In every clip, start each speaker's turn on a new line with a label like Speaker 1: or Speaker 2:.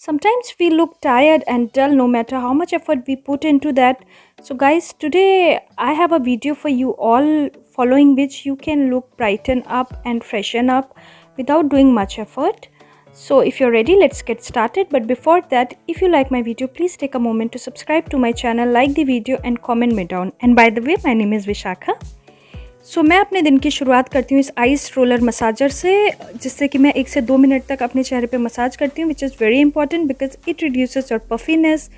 Speaker 1: Sometimes we look tired and dull no matter how much effort we put into that. So, guys, today I have a video for you all following which you can look brighten up and freshen up without doing much effort. So, if you're ready, let's get started. But before that, if you like my video, please take a moment to subscribe to my channel, like the video, and comment me down. And by the way, my name is Vishakha. मैं अपने दिन की शुरुआत करती हूँ इस ice roller massager से, जिससे कि मैं 1 से 2 मिनट तक अपने चेहरे पे मसाज करती हूँ, which is very important because it reduces your puffiness,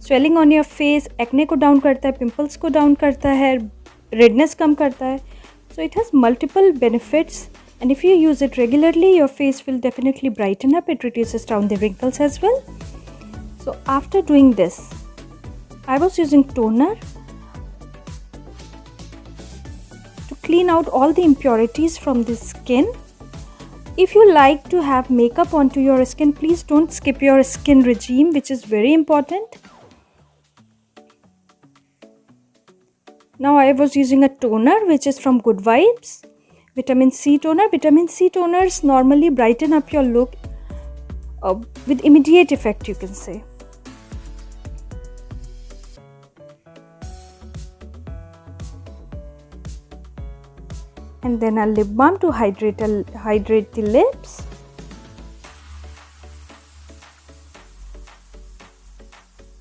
Speaker 1: swelling on your face, acne को डाउन करता है, पिंपल्स को डाउन करता है, रेडनेस कम करता है. So it has multiple benefits and if you use it regularly, your face will definitely brighten up. It reduces down the wrinkles as well. So after doing this, I was using toner clean out all the impurities from the skin. If you like to have makeup onto your skin, please don't skip your skin regime, which is very important. Now I was using a toner which is from Good Vibes, vitamin C toner. Vitamin C toners normally brighten up your look with immediate effect, you can say. And then a lip balm to hydrate the lips.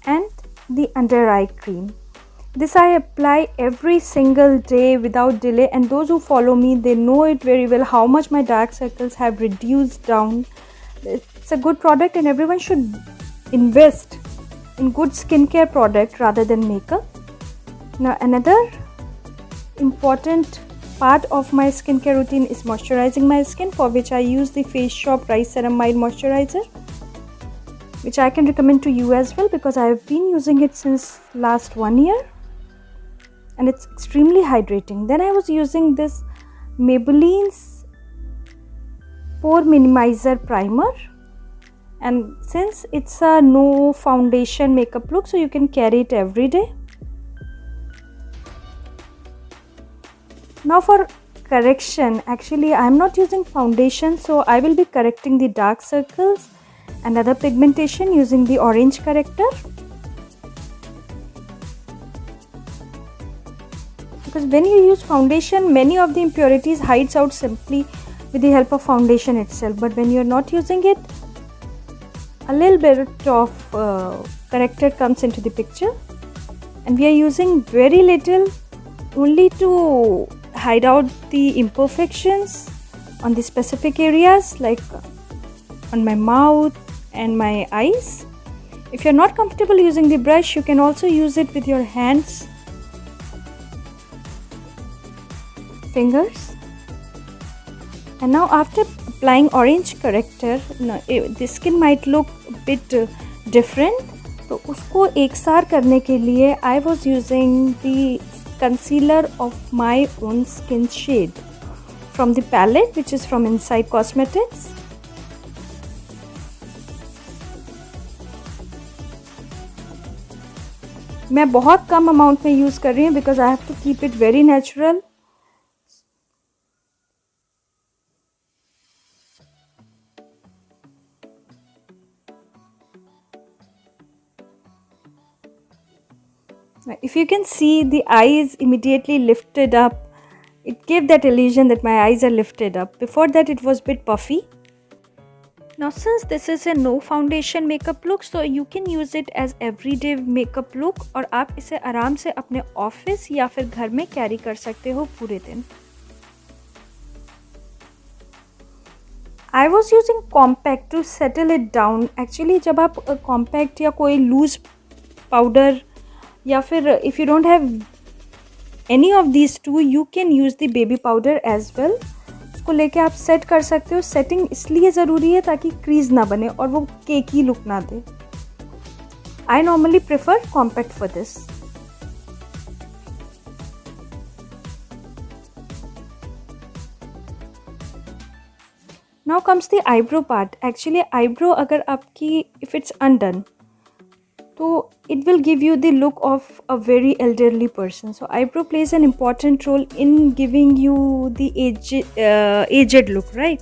Speaker 1: And the under eye cream. This I apply every single day without delay, and those who follow me, they know it very well how much my dark circles have reduced down. It's a good product and everyone should invest in good skincare product rather than makeup. Now another important part of my skincare routine is moisturizing my skin, for which I use the Face Shop Rice Ceramide Moisturizer, which I can recommend to you as well because I have been using it since last 1 year and it's extremely hydrating. Then I was using this Maybelline's Pore Minimizer Primer, and since it's a no foundation makeup look, so you can carry it every day. Now for correction, actually I am not using foundation, so I will be correcting the dark circles and other pigmentation using the orange corrector. Because when you use foundation, many of the impurities hides out simply with the help of foundation itself, but when you are not using it, a little bit of corrector comes into the picture, and we are using very little only to hide out the imperfections on the specific areas like on my mouth and my eyes. If you're not comfortable using the brush, you can also use it with your hands, fingers. And now after applying orange corrector, the skin might look a bit different. तो उसको एकसार करने के लिए I was using the concealer of my own skin shade from the palette, which is from Inside Cosmetics. मैं बहुत कम amount में use कर रही हूँ because I have to keep it very natural. If you can see, the eyes immediately lifted up. It gave that illusion that my eyes are lifted up. Before that it was a bit puffy. Now since this is a no foundation makeup look, so you can use it as everyday makeup look और आप इसे आराम से अपने office या फिर घर में कैरी कर सकते हो पूरे दिन. I was using compact to settle it down. Actually जब आप compact या कोई loose powder या फिर if you don't have any of these two, you can use the baby powder as well. उसको लेके आप सेट कर सकते हो. सेटिंग इसलिए ज़रूरी है ताकि क्रीज ना बने और वो केकी लुक ना दे. I normally prefer compact for this. Now comes the eyebrow part. Actually eyebrow अगर आपकी if it's undone, so it will give you the look of a very elderly person. So eyebrow plays an important role in giving you the aged look, right?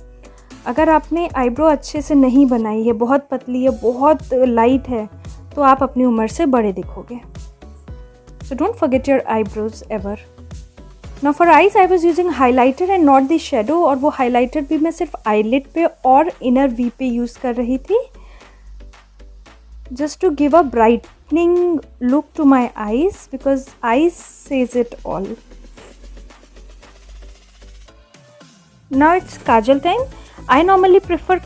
Speaker 1: अगर आपने eyebrow अच्छे से नहीं बनाई है, बहुत पतली है, बहुत लाइट है, तो आप अपनी उम्र से बड़े दिखोगे। So don't forget your eyebrows ever. Now for eyes I was using highlighter and not the shadow, और वो हाइलाइटर भी मैं सिर्फ आईलिड पे और इनर वी पे यूज़ कर रही थी, just to give a brightening look to my eyes, because eyes says it all. Now it's kajal time. I normally prefer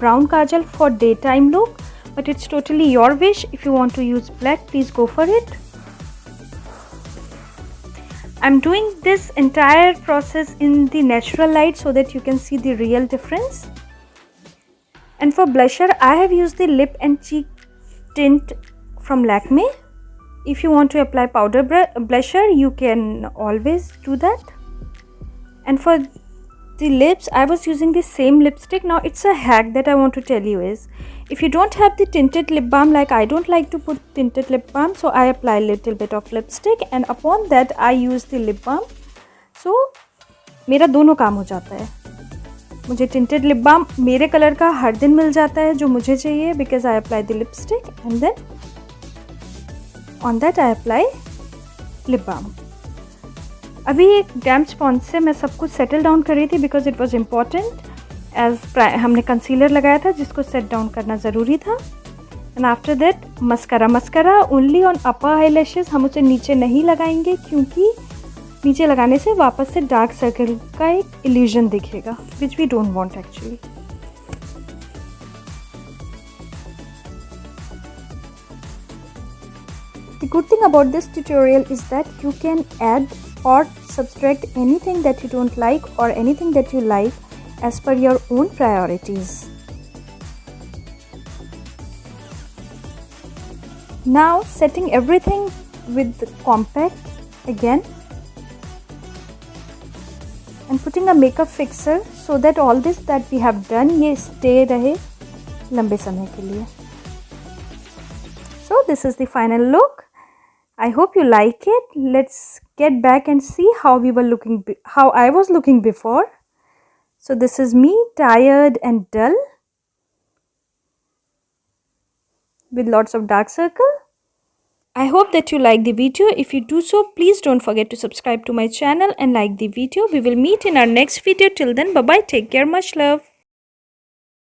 Speaker 1: brown kajal for daytime look, but it's totally your wish. If you want to use black, please go for it. I'm doing this entire process in the natural light so that you can see the real difference. And for blusher, I have used the lip and cheek tint from Lakme. If you want to apply powder blusher, you can always do that. And for the lips, I was using the same lipstick. Now it's a hack that I want to tell you is, if you don't have the tinted lip balm, like I don't like to put tinted lip balm, so I apply a little bit of lipstick and upon that I use the lip balm. So मेरा दोनों काम हो जाता है। मुझे tinted lip balm मेरे colour का हर दिन मिल जाता है जो मुझे चाहिए, because I apply the lipstick and then on that I apply lip balm. अभी एक डैम्प स्पॉन्ज से मैं सब कुछ सेटल डाउन कर रही थी, because it was important, as हमने कंसीलर लगाया था जिसको सेट डाउन करना ज़रूरी था। And after that mascara only on upper eye lashes, हम उसे नीचे नहीं लगाएंगे क्योंकि नीचे लगाने से वापस से डार्क सर्कल का एक इल्यूजन दिखेगा, which we don't want actually. The good thing about this tutorial is that you can add or subtract anything that you don't like or anything that you like as per your own priorities. Now setting everything with compact again and putting a makeup fixer so that all this that we have done ये stay रहे लंबे समय के लिए. So this is the final look. I hope you like it. Let's get back and see how we were looking, how I was looking before. So this is me, tired and dull with lots of dark circle. I hope that you like the video. If you do so, please don't forget to subscribe to my channel and like the video. We will meet in our next video. Till then, bye bye. Take care. Much love.